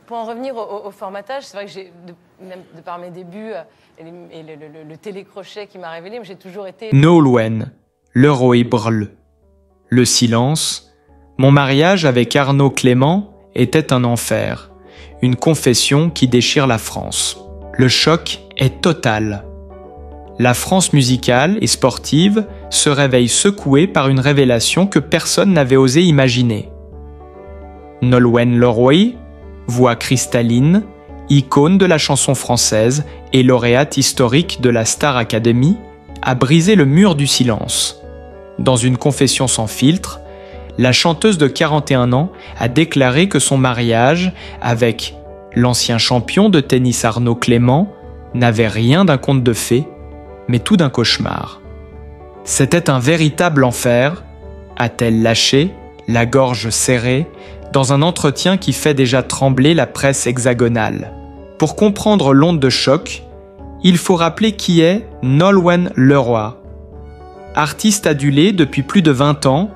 Pour en revenir au formatage, c'est vrai que même de par mes débuts et le télécrochet qui m'a révélé, j'ai toujours été... Nolwenn Leroy-Brle. Le silence. Mon mariage avec Arnaud Clément était un enfer. Une confession qui déchire la France. Le choc est total. La France musicale et sportive se réveille secouée par une révélation que personne n'avait osé imaginer. Nolwenn Leroy, voix cristalline, icône de la chanson française et lauréate historique de la Star Academy, a brisé le mur du silence. Dans une confession sans filtre, la chanteuse de 41 ans a déclaré que son mariage avec l'ancien champion de tennis Arnaud Clément n'avait rien d'un conte de fées, mais tout d'un cauchemar. C'était un véritable enfer, a-t-elle lâché, la gorge serrée, dans un entretien qui fait déjà trembler la presse hexagonale. Pour comprendre l'onde de choc, il faut rappeler qui est Nolwenn Leroy. Artiste adulée depuis plus de 20 ans,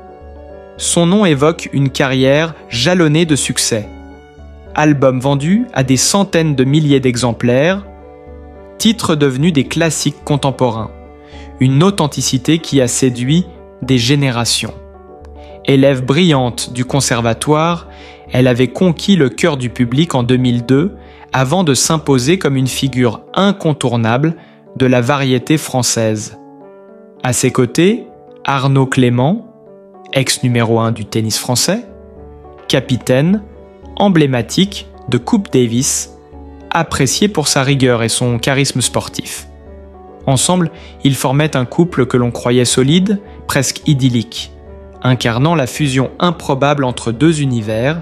son nom évoque une carrière jalonnée de succès. Albums vendus à des centaines de milliers d'exemplaires, titres devenus des classiques contemporains. Une authenticité qui a séduit des générations. Élève brillante du conservatoire, elle avait conquis le cœur du public en 2002 avant de s'imposer comme une figure incontournable de la variété française. À ses côtés, Arnaud Clément, ex numéro 1 du tennis français, capitaine, emblématique de Coupe Davis, apprécié pour sa rigueur et son charisme sportif. Ensemble, ils formaient un couple que l'on croyait solide, presque idyllique, incarnant la fusion improbable entre deux univers,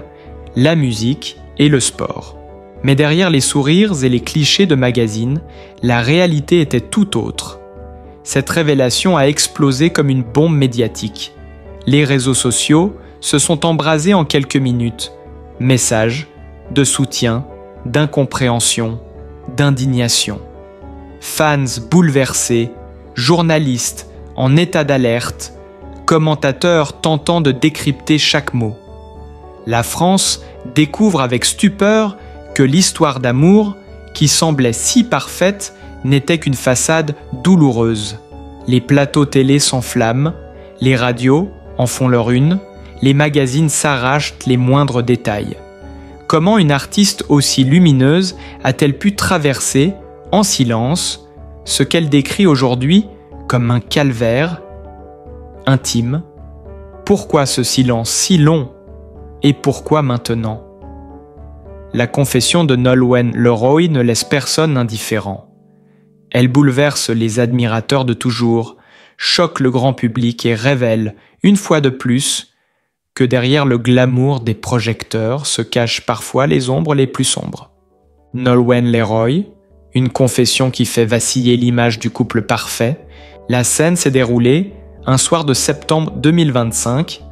la musique et le sport. Mais derrière les sourires et les clichés de magazines, la réalité était tout autre. Cette révélation a explosé comme une bombe médiatique. Les réseaux sociaux se sont embrasés en quelques minutes. Messages de soutien, d'incompréhension, d'indignation. Fans bouleversés, journalistes en état d'alerte, commentateurs tentant de décrypter chaque mot. La France découvre avec stupeur que l'histoire d'amour, qui semblait si parfaite, n'était qu'une façade douloureuse. Les plateaux télé s'enflamment, les radios en font leur une, les magazines s'arrachent les moindres détails. Comment une artiste aussi lumineuse a-t-elle pu traverser, en silence, ce qu'elle décrit aujourd'hui comme un calvaire intime? Pourquoi ce silence si long? Et pourquoi maintenant? La confession de Nolwenn Leroy ne laisse personne indifférent. Elle bouleverse les admirateurs de toujours, choque le grand public et révèle, une fois de plus, que derrière le glamour des projecteurs se cachent parfois les ombres les plus sombres. Nolwenn Leroy, une confession qui fait vaciller l'image du couple parfait. La scène s'est déroulée un soir de septembre 2025,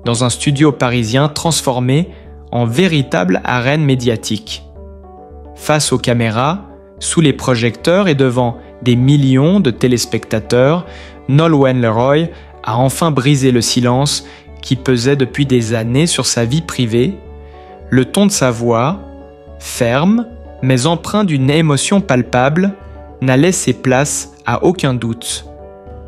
dans un studio parisien transformé en véritable arène médiatique. Face aux caméras, sous les projecteurs et devant des millions de téléspectateurs, Nolwenn Leroy a enfin brisé le silence qui pesait depuis des années sur sa vie privée. Le ton de sa voix, ferme mais empreint d'une émotion palpable, n'a laissé place à aucun doute.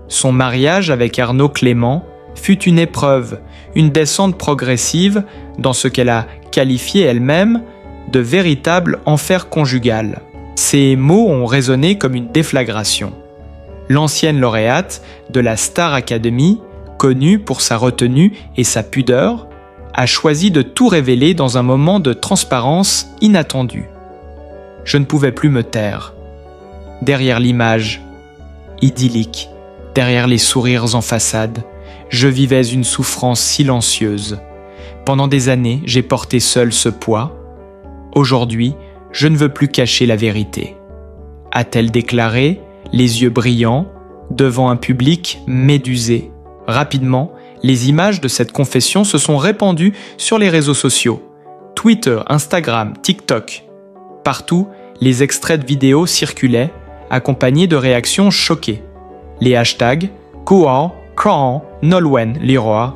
Son mariage avec Arnaud Clément fut une épreuve, une descente progressive dans ce qu'elle a qualifié elle-même de véritable enfer conjugal. Ces mots ont résonné comme une déflagration. L'ancienne lauréate de la Star Academy, connue pour sa retenue et sa pudeur, a choisi de tout révéler dans un moment de transparence inattendue. Je ne pouvais plus me taire. Derrière l'image idyllique, derrière les sourires en façade, je vivais une souffrance silencieuse. Pendant des années, j'ai porté seul ce poids. Aujourd'hui, je ne veux plus cacher la vérité. A-t-elle déclaré, les yeux brillants, devant un public médusé. Rapidement, les images de cette confession se sont répandues sur les réseaux sociaux. Twitter, Instagram, TikTok. Partout, les extraits de vidéos circulaient, accompagnés de réactions choquées. Les hashtags Kohan, Kohan, Nolwenn Leroy.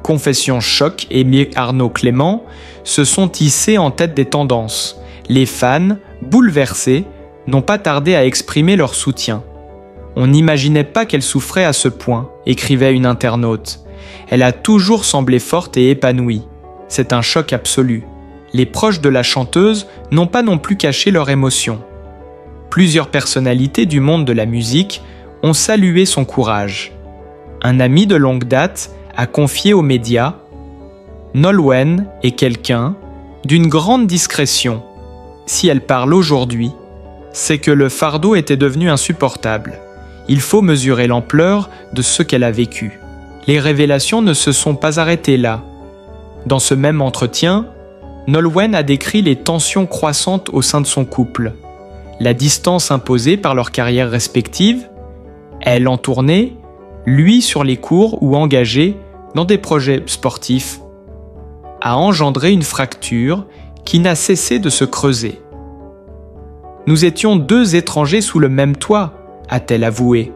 Confession choc et Arnaud Clément se sont hissés en tête des tendances. Les fans, bouleversés, n'ont pas tardé à exprimer leur soutien. On n'imaginait pas qu'elle souffrait à ce point, écrivait une internaute. Elle a toujours semblé forte et épanouie. C'est un choc absolu. Les proches de la chanteuse n'ont pas non plus caché leur émotion. Plusieurs personnalités du monde de la musique ont salué son courage. Un ami de longue date a confié aux médias « Nolwenn est quelqu'un d'une grande discrétion. Si elle parle aujourd'hui, c'est que le fardeau était devenu insupportable. Il faut mesurer l'ampleur de ce qu'elle a vécu. Les révélations ne se sont pas arrêtées là. Dans ce même entretien, Nolwenn a décrit les tensions croissantes au sein de son couple, la distance imposée par leurs carrières respectives, elle en tournée, lui sur les cours ou engagé dans des projets sportifs, a engendré une fracture qui n'a cessé de se creuser. Nous étions deux étrangers sous le même toit, a-t-elle avoué.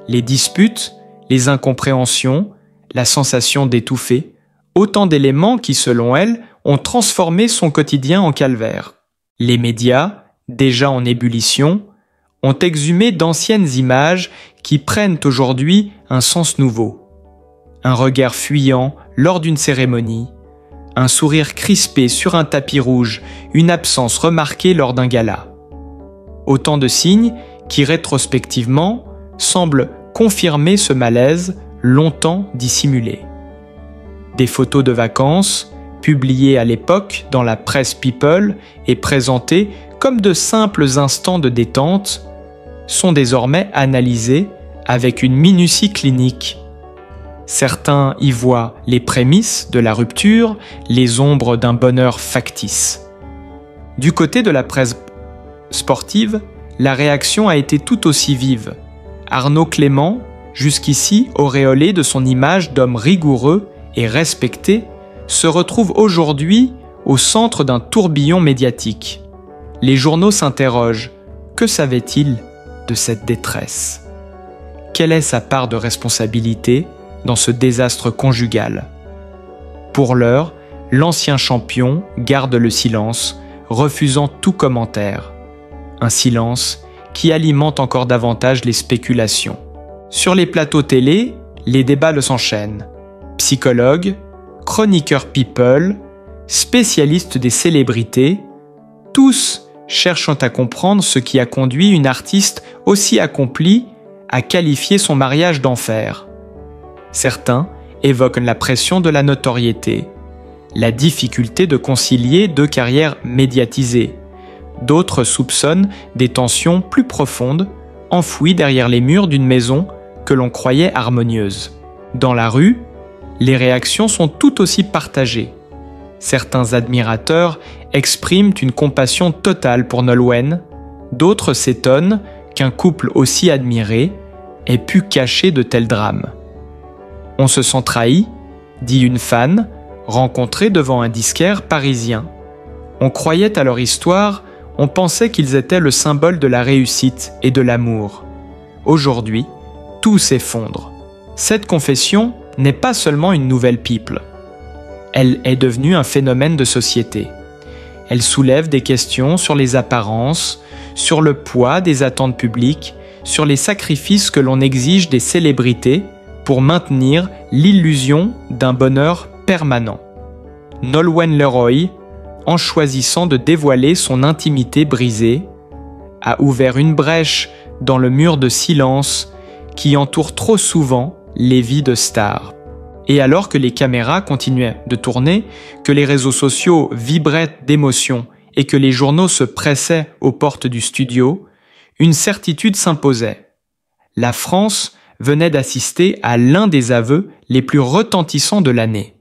Les disputes, les incompréhensions, la sensation d'étouffer, autant d'éléments qui, selon elle, ont transformé son quotidien en calvaire. Les médias, déjà en ébullition, ont exhumé d'anciennes images qui prennent aujourd'hui un sens nouveau. Un regard fuyant lors d'une cérémonie, un sourire crispé sur un tapis rouge, une absence remarquée lors d'un gala. Autant de signes qui, rétrospectivement, semblent confirmer ce malaise longtemps dissimulé. Des photos de vacances, publiées à l'époque dans la presse People et présentées comme de simples instants de détente, sont désormais analysées avec une minutie clinique. Certains y voient les prémices de la rupture, les ombres d'un bonheur factice. Du côté de la presse sportive, la réaction a été tout aussi vive. Arnaud Clément, jusqu'ici auréolé de son image d'homme rigoureux et respecté, se retrouve aujourd'hui au centre d'un tourbillon médiatique. Les journaux s'interrogent. Que savait-il de cette détresse? Quelle est sa part de responsabilité dans ce désastre conjugal? Pour l'heure, l'ancien champion garde le silence, refusant tout commentaire. Un silence qui alimente encore davantage les spéculations. Sur les plateaux télé, les débats s'enchaînent. Psychologues, chroniqueurs people, spécialistes des célébrités, tous cherchant à comprendre ce qui a conduit une artiste aussi accomplie à qualifier son mariage d'enfer. Certains évoquent la pression de la notoriété, la difficulté de concilier deux carrières médiatisées. D'autres soupçonnent des tensions plus profondes, enfouies derrière les murs d'une maison que l'on croyait harmonieuse. Dans la rue, les réactions sont tout aussi partagées. Certains admirateurs expriment une compassion totale pour Nolwenn, d'autres s'étonnent qu'un couple aussi admiré ait pu cacher de tels drames. On se sent trahi, dit une fan, rencontrée devant un disquaire parisien. On croyait à leur histoire, on pensait qu'ils étaient le symbole de la réussite et de l'amour. Aujourd'hui, tout s'effondre. Cette confession n'est pas seulement une nouvelle people. Elle est devenue un phénomène de société. Elle soulève des questions sur les apparences, sur le poids des attentes publiques, sur les sacrifices que l'on exige des célébrités pour maintenir l'illusion d'un bonheur permanent. Nolwenn Leroy, en choisissant de dévoiler son intimité brisée, a ouvert une brèche dans le mur de silence qui entoure trop souvent les vies de stars. Et alors que les caméras continuaient de tourner, que les réseaux sociaux vibraient d'émotion et que les journaux se pressaient aux portes du studio, une certitude s'imposait. La France venait d'assister à l'un des aveux les plus retentissants de l'année.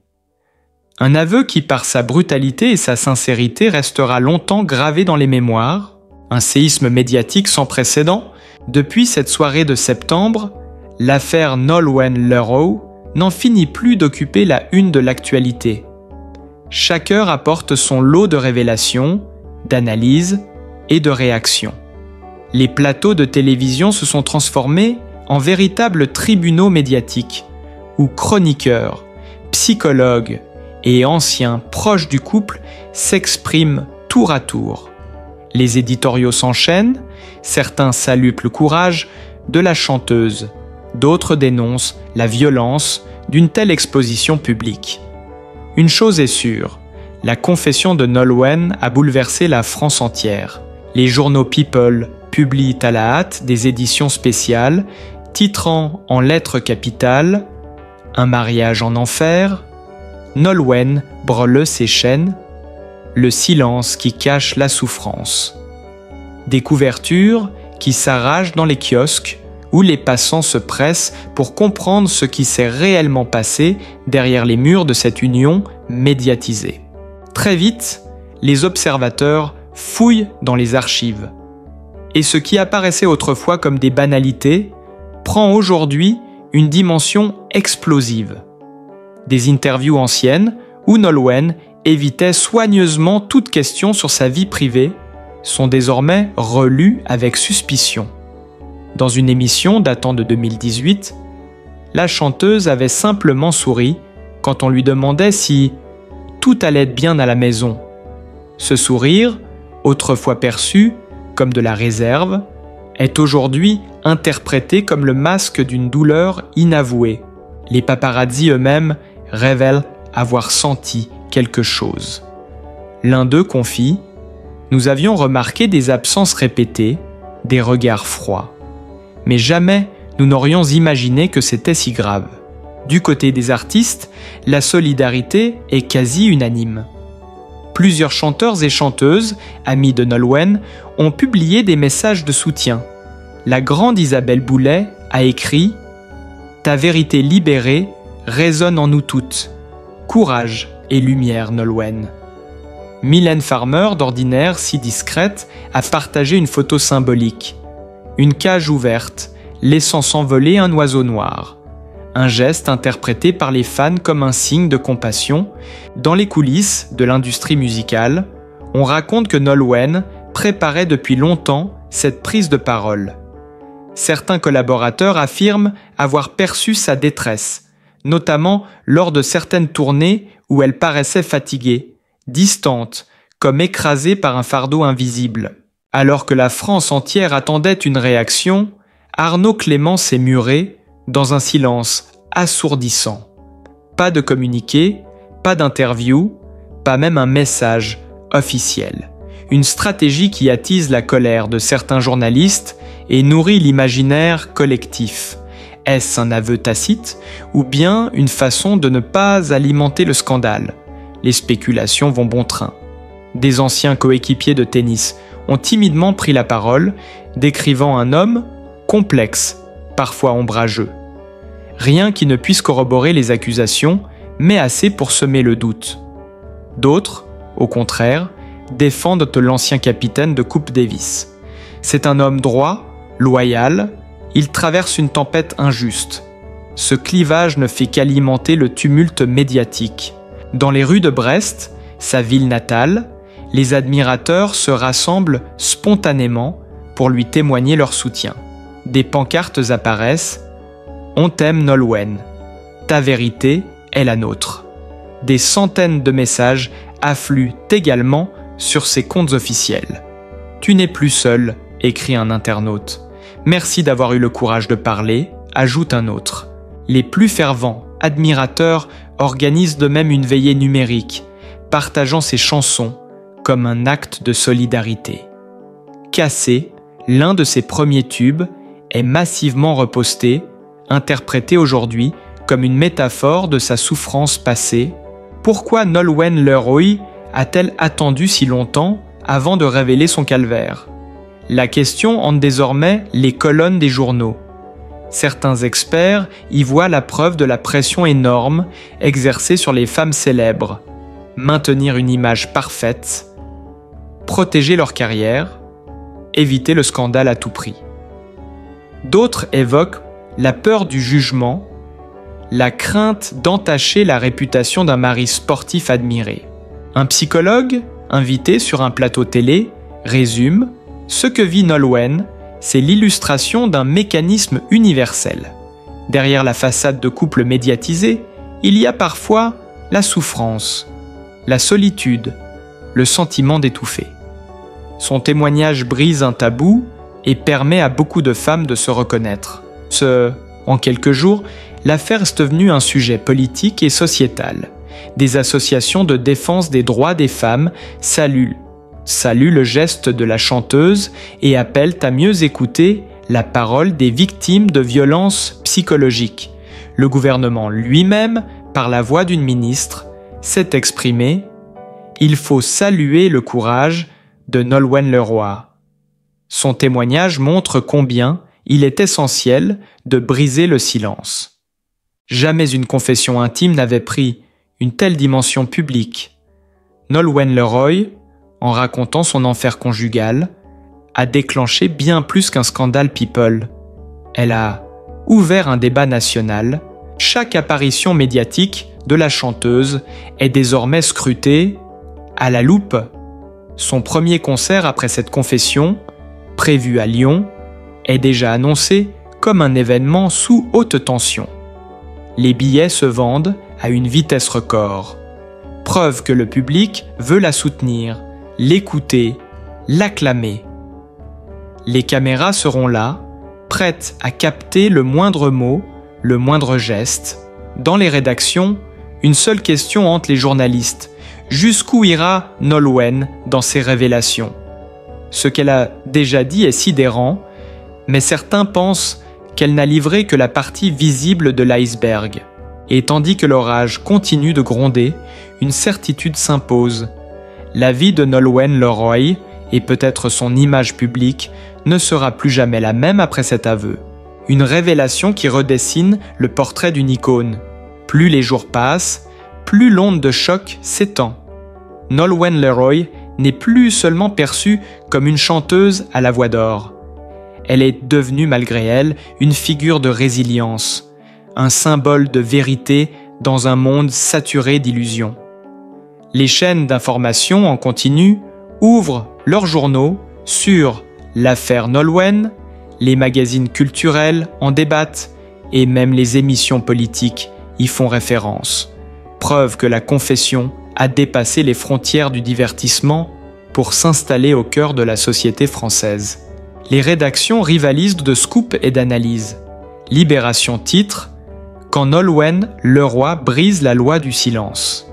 Un aveu qui, par sa brutalité et sa sincérité, restera longtemps gravé dans les mémoires. Un séisme médiatique sans précédent. Depuis cette soirée de septembre, l'affaire Nolwenn Leroy n'en finit plus d'occuper la une de l'actualité. Chaque heure apporte son lot de révélations, d'analyses et de réactions. Les plateaux de télévision se sont transformés en véritables tribunaux médiatiques, où chroniqueurs, psychologues et anciens proches du couple s'expriment tour à tour. Les éditoriaux s'enchaînent, certains saluent le courage de la chanteuse, d'autres dénoncent la violence d'une telle exposition publique. Une chose est sûre, la confession de Nolwenn a bouleversé la France entière. Les journaux People publient à la hâte des éditions spéciales, titrant en lettres capitales « Un mariage en enfer »,« Nolwenn brûle ses chaînes »,« Le silence qui cache la souffrance ». Des couvertures qui s'arrachent dans les kiosques où les passants se pressent pour comprendre ce qui s'est réellement passé derrière les murs de cette union médiatisée. Très vite, les observateurs fouillent dans les archives. Et ce qui apparaissait autrefois comme des banalités prend aujourd'hui une dimension explosive. Des interviews anciennes où Nolwenn évitait soigneusement toute question sur sa vie privée sont désormais relues avec suspicion. Dans une émission datant de 2018, la chanteuse avait simplement souri quand on lui demandait si tout allait bien à la maison. Ce sourire, autrefois perçu comme de la réserve, est aujourd'hui interprété comme le masque d'une douleur inavouée. Les paparazzi eux-mêmes révèlent avoir senti quelque chose. L'un d'eux confie « Nous avions remarqué des absences répétées, des regards froids. Mais jamais nous n'aurions imaginé que c'était si grave. » Du côté des artistes, la solidarité est quasi unanime. Plusieurs chanteurs et chanteuses, amis de Nolwenn, ont publié des messages de soutien. La grande Isabelle Boulay a écrit « Ta vérité libérée résonne en nous toutes. Courage et lumière, Nolwenn. » Mylène Farmer, d'ordinaire si discrète, a partagé une photo symbolique. Une cage ouverte, laissant s'envoler un oiseau noir. Un geste interprété par les fans comme un signe de compassion. Dans les coulisses de l'industrie musicale, on raconte que Nolwenn préparait depuis longtemps cette prise de parole. Certains collaborateurs affirment avoir perçu sa détresse, notamment lors de certaines tournées où elle paraissait fatiguée, distante, comme écrasée par un fardeau invisible. Alors que la France entière attendait une réaction, Arnaud Clément s'est muré dans un silence assourdissant. Pas de communiqué, pas d'interview, pas même un message officiel. Une stratégie qui attise la colère de certains journalistes et nourrit l'imaginaire collectif. Est-ce un aveu tacite ou bien une façon de ne pas alimenter le scandale? Les spéculations vont bon train. Des anciens coéquipiers de tennis ont timidement pris la parole, décrivant un homme complexe, parfois ombrageux. Rien qui ne puisse corroborer les accusations, mais assez pour semer le doute. D'autres, au contraire, défendent l'ancien capitaine de Coupe Davis. C'est un homme droit, loyal, il traverse une tempête injuste. Ce clivage ne fait qu'alimenter le tumulte médiatique. Dans les rues de Brest, sa ville natale, les admirateurs se rassemblent spontanément pour lui témoigner leur soutien. Des pancartes apparaissent « On t'aime Nolwenn, ta vérité est la nôtre ». Des centaines de messages affluent également sur ses comptes officiels. « Tu n'es plus seul », écrit un internaute. « Merci d'avoir eu le courage de parler », ajoute un autre. Les plus fervents admirateurs organisent de même une veillée numérique, partageant ses chansons comme un acte de solidarité. Cassé, l'un de ses premiers tubes, est massivement reposté, interprété aujourd'hui comme une métaphore de sa souffrance passée. Pourquoi Nolwenn Leroy a-t-elle attendu si longtemps avant de révéler son calvaire? La question hante désormais les colonnes des journaux. Certains experts y voient la preuve de la pression énorme exercée sur les femmes célèbres. Maintenir une image parfaite, protéger leur carrière, éviter le scandale à tout prix. D'autres évoquent la peur du jugement, la crainte d'entacher la réputation d'un mari sportif admiré. Un psychologue, invité sur un plateau télé, résume « Ce que vit Nolwenn, c'est l'illustration d'un mécanisme universel. Derrière la façade de couple médiatisé, il y a parfois la souffrance, la solitude, le sentiment d'étouffer. Son témoignage brise un tabou et permet à beaucoup de femmes de se reconnaître. En quelques jours, l'affaire est devenue un sujet politique et sociétal. Des associations de défense des droits des femmes saluent le geste de la chanteuse et appellent à mieux écouter la parole des victimes de violences psychologiques. Le gouvernement lui-même, par la voix d'une ministre, s'est exprimé « Il faut saluer le courage de Nolwenn Leroy ». Son témoignage montre combien il est essentiel de briser le silence. Jamais une confession intime n'avait pris une telle dimension publique. Nolwenn Leroy, en racontant son enfer conjugal, a déclenché bien plus qu'un scandale People. Elle a ouvert un débat national. Chaque apparition médiatique de la chanteuse est désormais scrutée à la loupe. Son premier concert après cette confession, prévu à Lyon, est déjà annoncé comme un événement sous haute tension. Les billets se vendent à une vitesse record. Preuve que le public veut la soutenir, l'écouter, l'acclamer. Les caméras seront là, prêtes à capter le moindre mot, le moindre geste. Dans les rédactions, une seule question hante les journalistes. Jusqu'où ira Nolwenn dans ses révélations? Ce qu'elle a déjà dit est sidérant, mais certains pensent qu'elle n'a livré que la partie visible de l'iceberg. Et tandis que l'orage continue de gronder, une certitude s'impose. La vie de Nolwenn Leroy, et peut-être son image publique, ne sera plus jamais la même après cet aveu. Une révélation qui redessine le portrait d'une icône. Plus les jours passent, plus l'onde de choc s'étend. Nolwenn Leroy n'est plus seulement perçue comme une chanteuse à la voix d'or. Elle est devenue, malgré elle, une figure de résilience, un symbole de vérité dans un monde saturé d'illusions. Les chaînes d'information en continu ouvrent leurs journaux sur l'affaire Nolwenn, les magazines culturels en débattent et même les émissions politiques y font référence. Preuve que la confession a dépassé les frontières du divertissement pour s'installer au cœur de la société française. Les rédactions rivalisent de scoops et d'analyses. Libération titre « Quand Nolwenn Leroy brise la loi du silence ».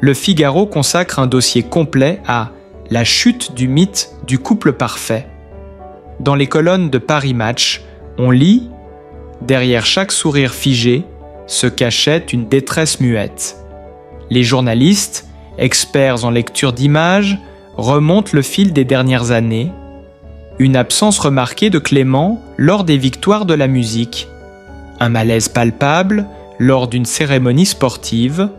Le Figaro consacre un dossier complet à « La chute du mythe du couple parfait ». Dans les colonnes de Paris Match, on lit « Derrière chaque sourire figé se cachait une détresse muette ». Les journalistes, experts en lecture d'images, remontent le fil des dernières années. Une absence remarquée de Clément lors des victoires de la musique. Un malaise palpable lors d'une cérémonie sportive.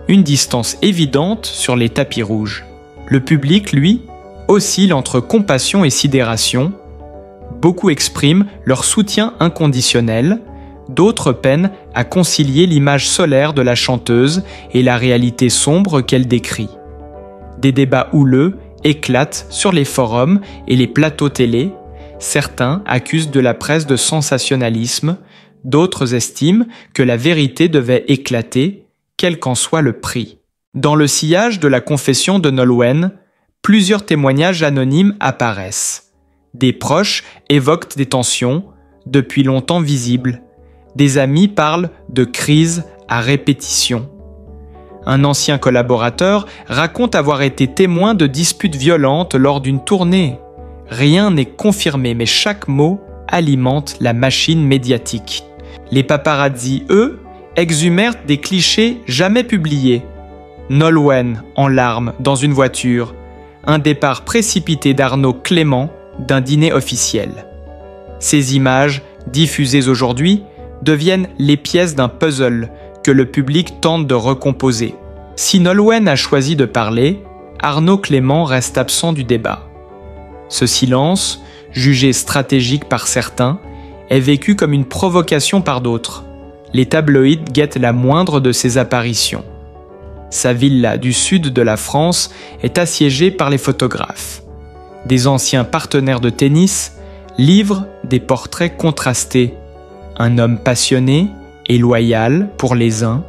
Une distance évidente sur les tapis rouges. Le public, lui, oscille entre compassion et sidération. Beaucoup expriment leur soutien inconditionnel. D'autres peinent à concilier l'image solaire de la chanteuse et la réalité sombre qu'elle décrit. Des débats houleux éclatent sur les forums et les plateaux télé. Certains accusent de la presse de sensationnalisme, d'autres estiment que la vérité devait éclater, quel qu'en soit le prix. Dans le sillage de la confession de Nolwenn, plusieurs témoignages anonymes apparaissent. Des proches évoquent des tensions, depuis longtemps visibles. Des amis parlent de crise à répétition. Un ancien collaborateur raconte avoir été témoin de disputes violentes lors d'une tournée. Rien n'est confirmé, mais chaque mot alimente la machine médiatique. Les paparazzi, eux, exhumèrent des clichés jamais publiés. Nolwenn en larmes dans une voiture, un départ précipité d'Arnaud Clément d'un dîner officiel. Ces images, diffusées aujourd'hui, deviennent les pièces d'un puzzle que le public tente de recomposer. Si Nolwenn a choisi de parler, Arnaud Clément reste absent du débat. Ce silence, jugé stratégique par certains, est vécu comme une provocation par d'autres. Les tabloïds guettent la moindre de ses apparitions. Sa villa du sud de la France est assiégée par les photographes. Des anciens partenaires de tennis livrent des portraits contrastés. Un homme passionné et loyal pour les uns,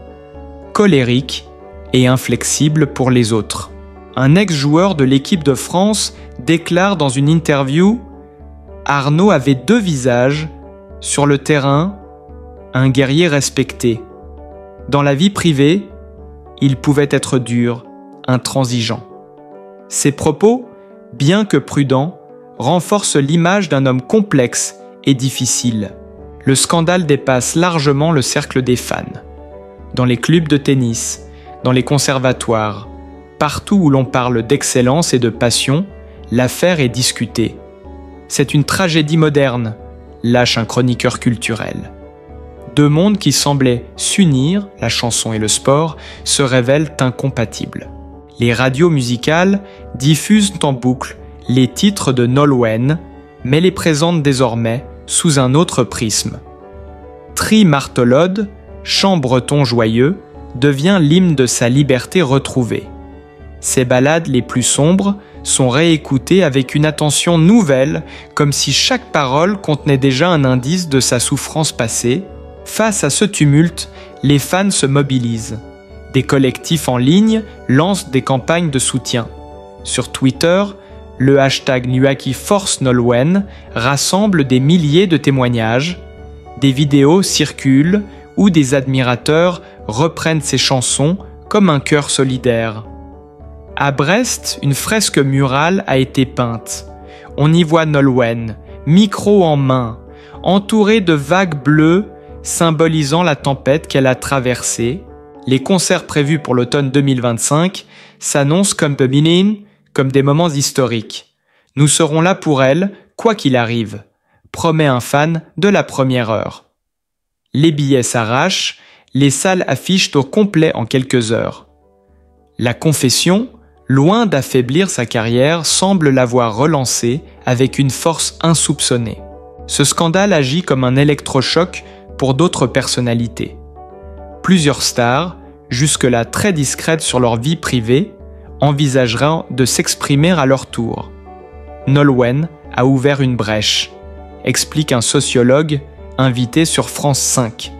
colérique et inflexible pour les autres. Un ex-joueur de l'équipe de France déclare dans une interview « Arnaud avait deux visages, sur le terrain, un guerrier respecté. Dans la vie privée, il pouvait être dur, intransigeant. » Ces propos, bien que prudents, renforcent l'image d'un homme complexe et difficile. Le scandale dépasse largement le cercle des fans. Dans les clubs de tennis, dans les conservatoires, partout où l'on parle d'excellence et de passion, l'affaire est discutée. C'est une tragédie moderne, lâche un chroniqueur culturel. Deux mondes qui semblaient s'unir, la chanson et le sport, se révèlent incompatibles. Les radios musicales diffusent en boucle les titres de Nolwenn, mais les présentent désormais sous un autre prisme. Tri-Marthelode, chant breton joyeux, devient l'hymne de sa liberté retrouvée. Ses ballades les plus sombres sont réécoutées avec une attention nouvelle, comme si chaque parole contenait déjà un indice de sa souffrance passée. Face à ce tumulte, les fans se mobilisent. Des collectifs en ligne lancent des campagnes de soutien. Sur Twitter, le hashtag #NuakiForceNolwenn rassemble des milliers de témoignages. Des vidéos circulent où des admirateurs reprennent ses chansons comme un chœur solidaire. À Brest, une fresque murale a été peinte. On y voit Nolwenn, micro en main, entourée de vagues bleues symbolisant la tempête qu'elle a traversée. Les concerts prévus pour l'automne 2025 s'annoncent comme comme des moments historiques. Nous serons là pour elle, quoi qu'il arrive, promet un fan de la première heure. Les billets s'arrachent, les salles affichent au complet en quelques heures. La confession, loin d'affaiblir sa carrière, semble l'avoir relancée avec une force insoupçonnée. Ce scandale agit comme un électrochoc pour d'autres personnalités. Plusieurs stars, jusque-là très discrètes sur leur vie privée, envisageront de s'exprimer à leur tour. Nolwenn a ouvert une brèche, explique un sociologue invité sur France 5.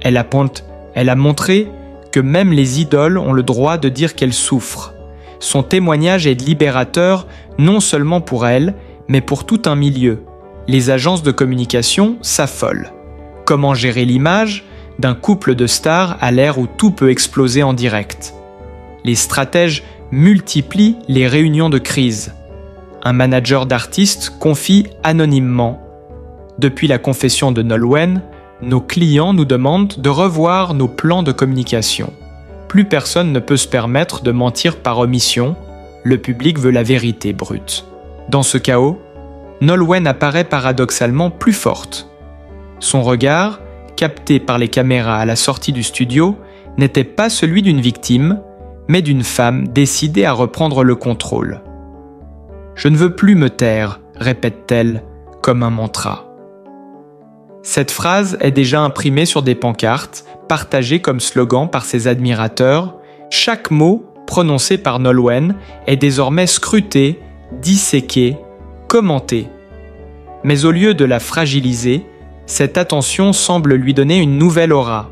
Elle a montré que même les idoles ont le droit de dire qu'elles souffrent. Son témoignage est libérateur non seulement pour elle, mais pour tout un milieu. Les agences de communication s'affolent. Comment gérer l'image d'un couple de stars à l'ère où tout peut exploser en direct? Les stratèges multiplient les réunions de crise. Un manager d'artistes confie anonymement: depuis la confession de Nolwenn, nos clients nous demandent de revoir nos plans de communication. Plus personne ne peut se permettre de mentir par omission, le public veut la vérité brute. Dans ce chaos, Nolwenn apparaît paradoxalement plus forte. Son regard, capté par les caméras à la sortie du studio, n'était pas celui d'une victime, mais d'une femme décidée à reprendre le contrôle. « Je ne veux plus me taire », répète-t-elle, comme un mantra. Cette phrase est déjà imprimée sur des pancartes, partagée comme slogan par ses admirateurs. Chaque mot prononcé par Nolwenn est désormais scruté, disséqué, commenté. Mais au lieu de la fragiliser, cette attention semble lui donner une nouvelle aura.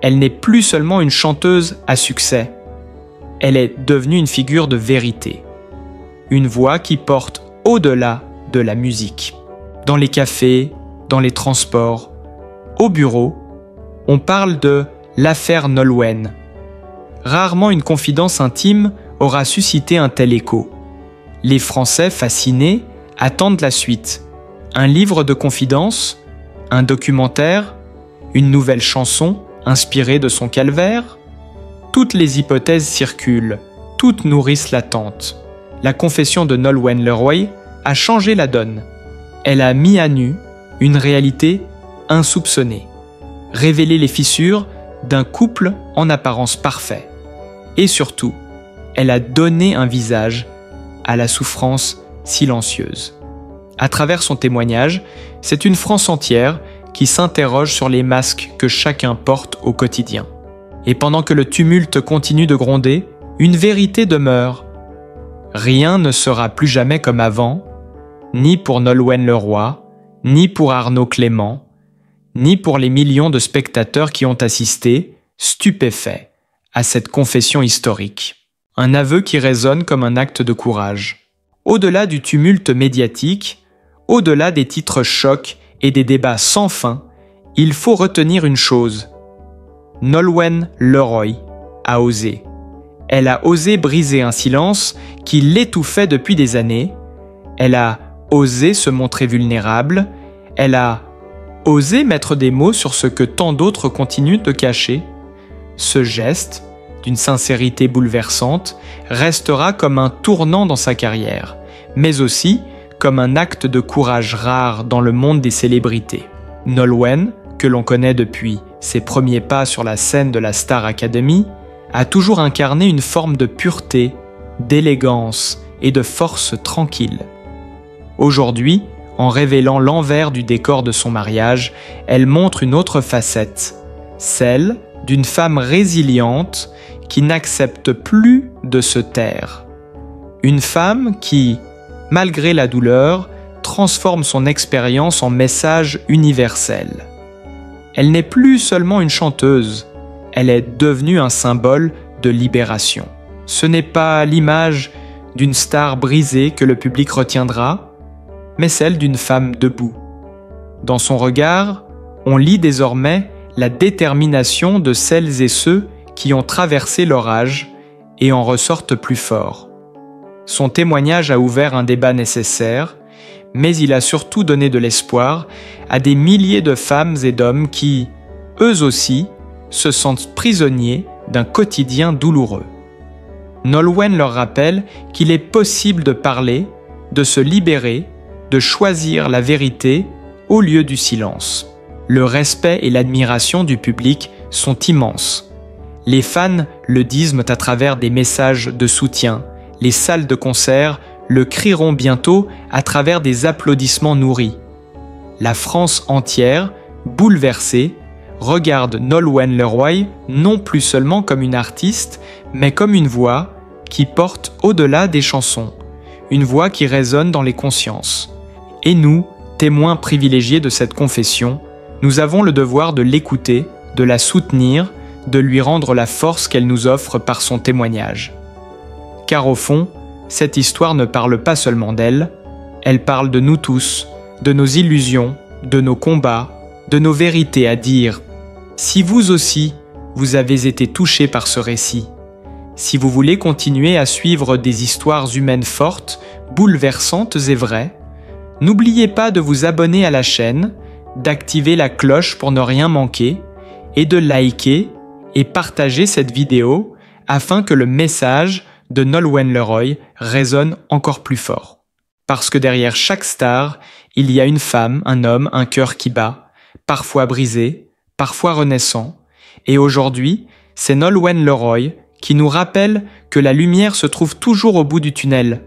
Elle n'est plus seulement une chanteuse à succès. Elle est devenue une figure de vérité. Une voix qui porte au-delà de la musique. Dans les cafés, dans les transports, au bureau, on parle de l'affaire Nolwenn. Rarement une confidence intime aura suscité un tel écho. Les Français, fascinés, attendent la suite. Un livre de confidences, un documentaire, une nouvelle chanson inspirée de son calvaire. Toutes les hypothèses circulent, toutes nourrissent l'attente. La confession de Nolwenn Leroy a changé la donne. Elle a mis à nu une réalité insoupçonnée, révélé les fissures d'un couple en apparence parfait. Et surtout, elle a donné un visage à la souffrance silencieuse. À travers son témoignage, c'est une France entière qui s'interroge sur les masques que chacun porte au quotidien. Et pendant que le tumulte continue de gronder, une vérité demeure. Rien ne sera plus jamais comme avant, ni pour Nolwenn Leroy, ni pour Arnaud Clément, ni pour les millions de spectateurs qui ont assisté, stupéfait à cette confession historique. Un aveu qui résonne comme un acte de courage. Au-delà du tumulte médiatique, au-delà des titres chocs et des débats sans fin, il faut retenir une chose. Nolwenn Leroy a osé. Elle a osé briser un silence qui l'étouffait depuis des années. Elle a osé se montrer vulnérable. Elle a osé mettre des mots sur ce que tant d'autres continuent de cacher. Ce geste, d'une sincérité bouleversante, restera comme un tournant dans sa carrière, mais aussi comme un acte de courage rare dans le monde des célébrités. Nolwenn, que l'on connaît depuis ses premiers pas sur la scène de la Star Academy, a toujours incarné une forme de pureté, d'élégance et de force tranquille. Aujourd'hui, en révélant l'envers du décor de son mariage, elle montre une autre facette, celle d'une femme résiliente qui n'accepte plus de se taire. Une femme qui, malgré la douleur, transforme son expérience en message universel. Elle n'est plus seulement une chanteuse, elle est devenue un symbole de libération. Ce n'est pas l'image d'une star brisée que le public retiendra, mais celle d'une femme debout. Dans son regard, on lit désormais la détermination de celles et ceux qui ont traversé l'orage et en ressortent plus forts. Son témoignage a ouvert un débat nécessaire, mais il a surtout donné de l'espoir à des milliers de femmes et d'hommes qui, eux aussi, se sentent prisonniers d'un quotidien douloureux. Nolwenn leur rappelle qu'il est possible de parler, de se libérer, de choisir la vérité au lieu du silence. Le respect et l'admiration du public sont immenses. Les fans le disent à travers des messages de soutien. Les salles de concert le crieront bientôt à travers des applaudissements nourris. La France entière, bouleversée, regarde Nolwenn Leroy non plus seulement comme une artiste, mais comme une voix qui porte au-delà des chansons, une voix qui résonne dans les consciences. Et nous, témoins privilégiés de cette confession, nous avons le devoir de l'écouter, de la soutenir, de lui rendre la force qu'elle nous offre par son témoignage. Car au fond, cette histoire ne parle pas seulement d'elle, elle parle de nous tous, de nos illusions, de nos combats, de nos vérités à dire. Si vous aussi, vous avez été touché par ce récit, si vous voulez continuer à suivre des histoires humaines fortes, bouleversantes et vraies, n'oubliez pas de vous abonner à la chaîne, d'activer la cloche pour ne rien manquer et de liker et partager cette vidéo afin que le message de Nolwenn Leroy résonne encore plus fort. Parce que derrière chaque star, il y a une femme, un homme, un cœur qui bat, parfois brisé, parfois renaissant. Et aujourd'hui, c'est Nolwenn Leroy qui nous rappelle que la lumière se trouve toujours au bout du tunnel,